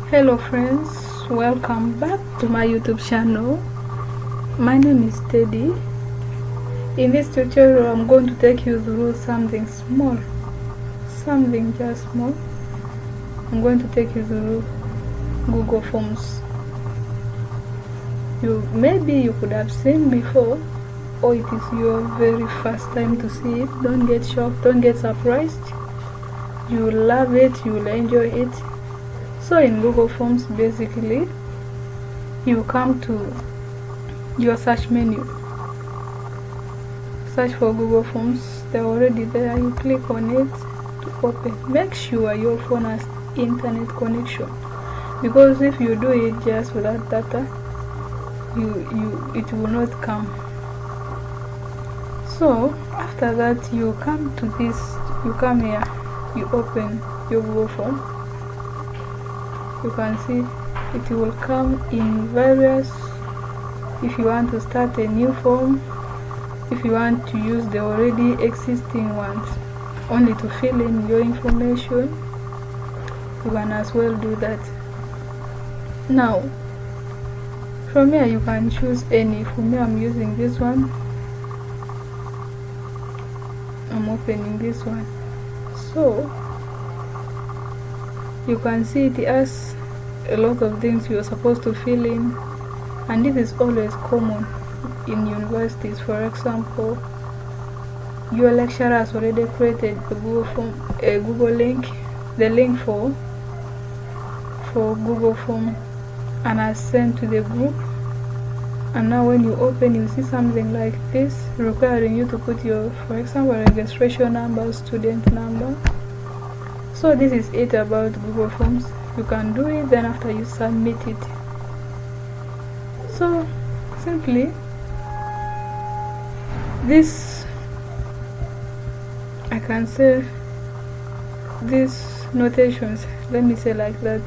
Hello friends, welcome back to my YouTube channel. My name is Teddy. In this tutorial I'm going to take you through something small, something just small. I'm going to take you through Google Forms. Maybe you could have seen before, or it is your very first time to see it. Don't get shocked, don't get surprised. You will love it, you will enjoy it. So in Google Forms, basically you come to your search menu, search for Google Forms. They're already there. You click on it to open. Make sure your phone has internet connection, because if you do it just without data, it will not come. So after that, you come to this, you come here, you open your Google Form. You can see it will come in various. If you want to start a new form, if you want to use the already existing ones only to fill in your information, you can as well do that. Now from here you can choose any. For me, I'm using this one. I'm opening this one. So you can see it has a lot of things you're supposed to fill in, and this is always common in universities. For example, your lecturer has already created a Google Form, a Google link, the link for Google Form, and has sent to the group. And now when you open, you see something like this, requiring you to put your, for example, registration number, student number. So this is it about Google Forms. You can do it, then after you submit it. So simply this, I can say these notations, let me say like that,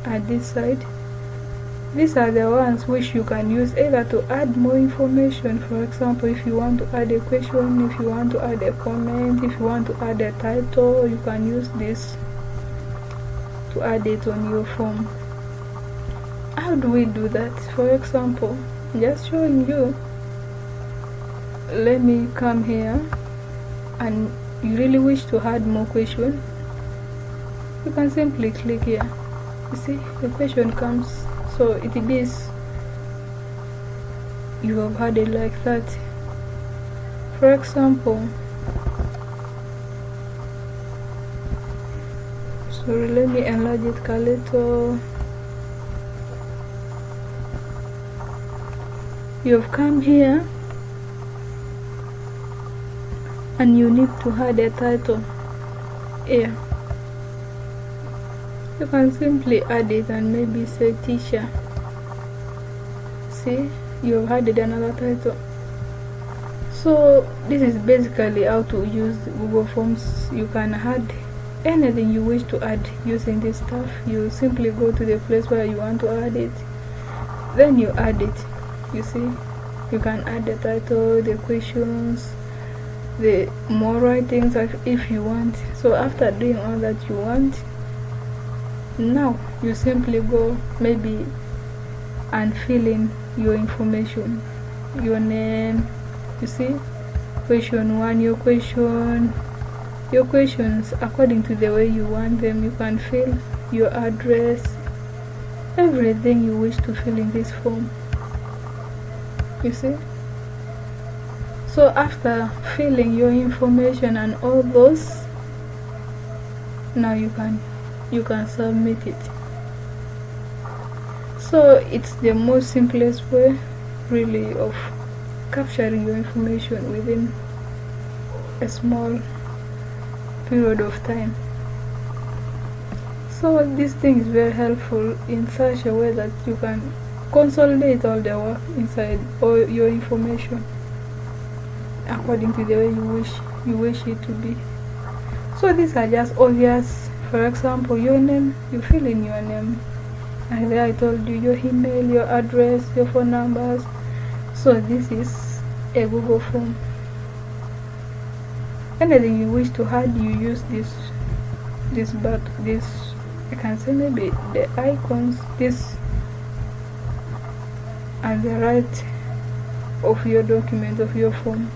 at this side. These are the ones which you can use either to add more information. For example, if you want to add a question, if you want to add a comment, if you want to add a title, you can use this to add it on your form. How do we do that? For example, just showing you. Let me come here, and you really wish to add more question, you can simply click here. You see the question comes. So it is, you have had it like that. For example, sorry, let me enlarge it a little. You have come here and you need to add a title here. You can simply add it and maybe say teacher. See, you have added another title. So this is basically how to use Google Forms. You can add anything you wish to add using this stuff. You simply go to the place where you want to add it, then you add it. You see, you can add the title, the questions, the more writings if you want. So after doing all that you want, now you simply go maybe and fill in your information, your name. You see, question 1, your questions according to the way you want them. You can fill your address, everything you wish to fill in this form. You see, so after filling your information and all those, now you can submit it. So it's the most simplest way really of capturing your information within a small period of time. So this thing is very helpful in such a way that you can consolidate all the work inside all your information according to the way you wish it to be. So these are just obvious. For example, your name, you fill in your name, and there I told you your email, your address, your phone numbers. So this is a Google form. Anything you wish to add, you use this I can say maybe the icons, this at the right of your document, of your form.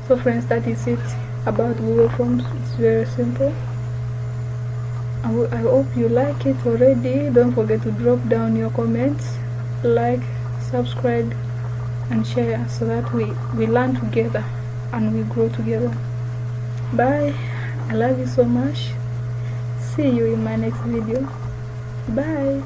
So friends, that is it about Google Forms. It's very simple. I hope you like it already. Don't forget to drop down your comments, like, subscribe and share, so that we learn together and we grow together. Bye. I love you so much. See you in my next video. Bye.